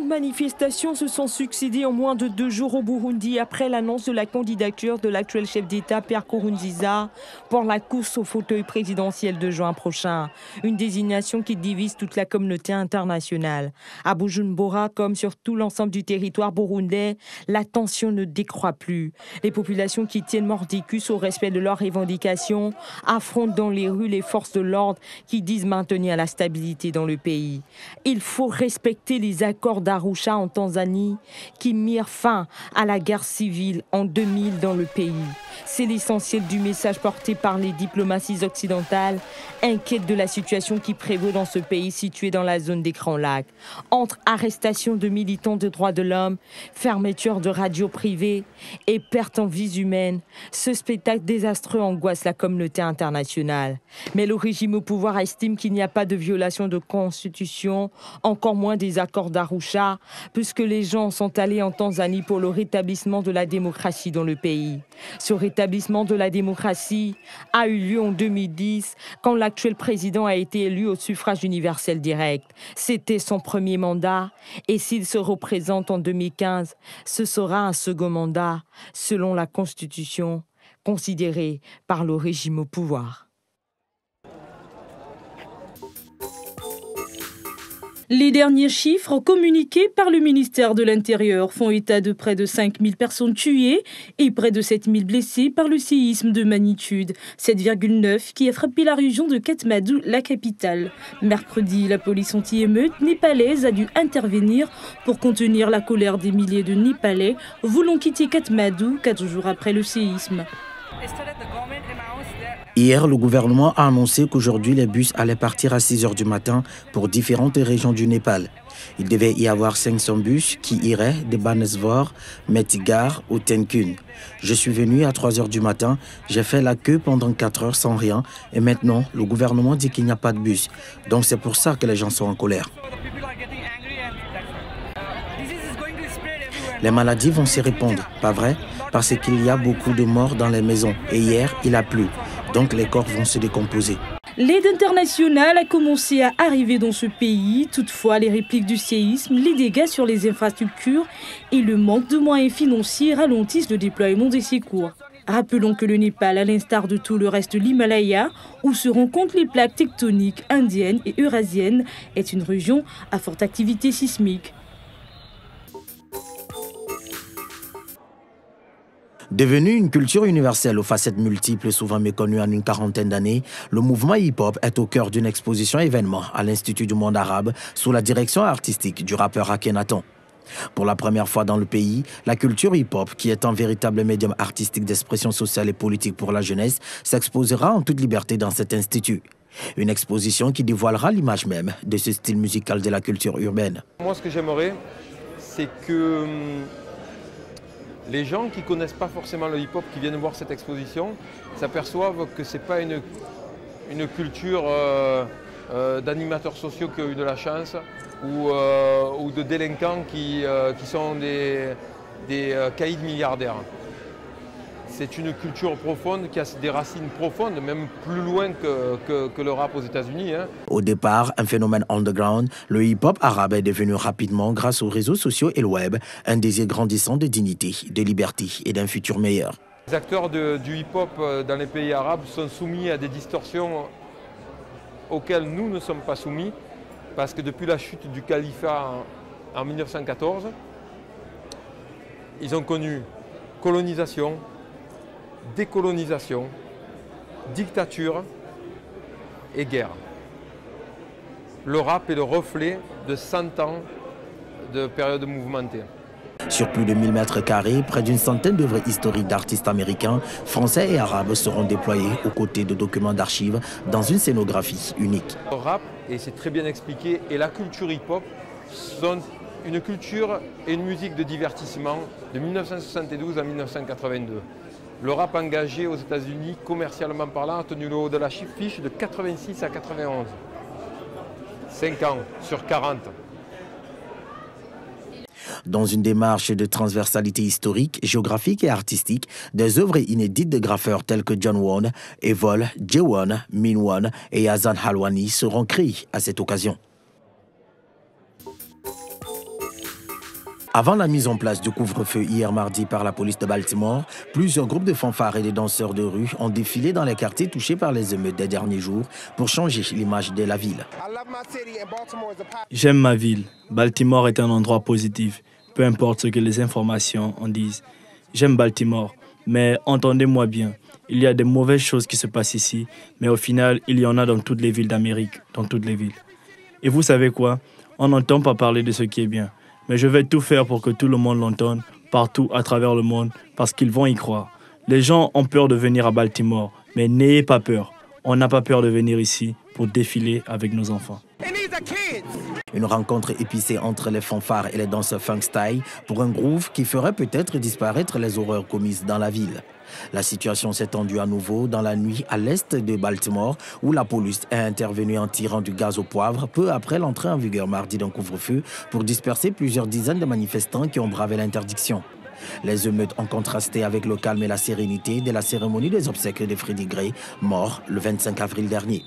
manifestations se sont succédées en moins de 2 jours au Burundi après l'annonce de la candidature de l'actuel chef d'État Pierre Nkurunziza pour la course au fauteuil présidentiel de juin prochain. Une désignation qui divise toute la communauté internationale. À Bujumbura, comme sur tout l'ensemble du territoire burundais, la tension ne décroît plus. Les populations qui tiennent mordicus au respect de leurs revendications affrontent dans les rues les forces de l'ordre qui disent maintenir la stabilité dans le pays. Il faut respecter les accords d'Arusha en Tanzanie qui mirent fin à la guerre civile en 2000 dans le pays. C'est l'essentiel du message porté par les diplomaties occidentales, inquiètes de la situation qui prévaut dans ce pays situé dans la zone des Grands Lacs. Entre arrestation de militants de droits de l'homme, fermeture de radios privées et perte en vies humaines, ce spectacle désastreux angoisse la communauté internationale. Mais le régime au pouvoir estime qu'il n'y a pas de violation de constitution, encore moins des accords d'Arusha, puisque les gens sont allés en Tanzanie pour le rétablissement de la démocratie dans le pays. Ce rétablissement de la démocratie a eu lieu en 2010, quand l'actuel président a été élu au suffrage universel direct. C'était son premier mandat, et s'il se représente en 2015, ce sera un second mandat, selon la Constitution, considérée par le régime au pouvoir. Les derniers chiffres communiqués par le ministère de l'Intérieur font état de près de 5000 personnes tuées et près de 7000 blessées par le séisme de magnitude 7,9 qui a frappé la région de Katmandou, la capitale. Mercredi, la police anti-émeute népalaise a dû intervenir pour contenir la colère des milliers de Népalais voulant quitter Katmandou 4 jours après le séisme. Hier, le gouvernement a annoncé qu'aujourd'hui, les bus allaient partir à 6 h du matin pour différentes régions du Népal. Il devait y avoir 500 bus qui iraient de Banesvor, Metigar ou Tenkun. Je suis venu à 3 h du matin, j'ai fait la queue pendant 4 heures sans rien et maintenant, le gouvernement dit qu'il n'y a pas de bus. Donc c'est pour ça que les gens sont en colère. Les maladies vont se répandre, pas vrai? Parce qu'il y a beaucoup de morts dans les maisons et hier, il a plu. Donc les corps vont se décomposer. L'aide internationale a commencé à arriver dans ce pays. Toutefois, les répliques du séisme, les dégâts sur les infrastructures et le manque de moyens financiers ralentissent le déploiement des secours. Rappelons que le Népal, à l'instar de tout le reste de l'Himalaya, où se rencontrent les plaques tectoniques indiennes et eurasiennes, est une région à forte activité sismique. Devenu une culture universelle aux facettes multiples souvent méconnues en une quarantaine d'années, le mouvement hip-hop est au cœur d'une exposition événement à l'Institut du monde arabe sous la direction artistique du rappeur Akhenaton. Pour la première fois dans le pays, la culture hip-hop, qui est un véritable médium artistique d'expression sociale et politique pour la jeunesse, s'exposera en toute liberté dans cet institut. Une exposition qui dévoilera l'image même de ce style musical de la culture urbaine. Moi, ce que j'aimerais, c'est que les gens qui ne connaissent pas forcément le hip-hop, qui viennent voir cette exposition, s'aperçoivent que ce n'est pas une culture d'animateurs sociaux qui ont eu de la chance ou de délinquants qui sont des caïds milliardaires. C'est une culture profonde qui a des racines profondes, même plus loin que le rap aux États-Unis. Au départ, un phénomène underground, le hip-hop arabe est devenu rapidement, grâce aux réseaux sociaux et le web, un désir grandissant de dignité, de liberté et d'un futur meilleur. Les acteurs du hip-hop dans les pays arabes sont soumis à des distorsions auxquelles nous ne sommes pas soumis, parce que depuis la chute du califat en 1914, ils ont connu colonisation, décolonisation, dictature et guerre. Le rap est le reflet de 100 ans de période mouvementée. Sur plus de 1000 mètres carrés, près d'une centaine d'œuvres historiques d'artistes américains, français et arabes seront déployés aux côtés de documents d'archives dans une scénographie unique. Le rap, et c'est très bien expliqué, et la culture hip-hop sont une culture et une musique de divertissement de 1972 à 1982. Le rap engagé aux États-Unis, commercialement parlant, a tenu le haut de la fiche de 86 à 91. 5 ans sur 40. Dans une démarche de transversalité historique, géographique et artistique, des œuvres inédites de graffeurs tels que John Won, Evol, Jewon, Minwon et Hassan Halwani seront créées à cette occasion. Avant la mise en place du couvre-feu hier mardi par la police de Baltimore, plusieurs groupes de fanfares et de danseurs de rue ont défilé dans les quartiers touchés par les émeutes des derniers jours pour changer l'image de la ville. J'aime ma ville. Baltimore est un endroit positif, peu importe ce que les informations en disent. J'aime Baltimore, mais entendez-moi bien, il y a des mauvaises choses qui se passent ici, mais au final, il y en a dans toutes les villes d'Amérique, dans toutes les villes. Et vous savez quoi? On n'entend pas parler de ce qui est bien. Mais je vais tout faire pour que tout le monde l'entende, partout à travers le monde, parce qu'ils vont y croire. Les gens ont peur de venir à Baltimore, mais n'ayez pas peur. On n'a pas peur de venir ici pour défiler avec nos enfants. Une rencontre épicée entre les fanfares et les danseurs funk style pour un groove qui ferait peut-être disparaître les horreurs commises dans la ville. La situation s'est tendue à nouveau dans la nuit à l'est de Baltimore où la police est intervenue en tirant du gaz au poivre peu après l'entrée en vigueur mardi d'un couvre-feu pour disperser plusieurs dizaines de manifestants qui ont bravé l'interdiction. Les émeutes ont contrasté avec le calme et la sérénité de la cérémonie des obsèques de Freddie Gray, mort le 25 avril dernier.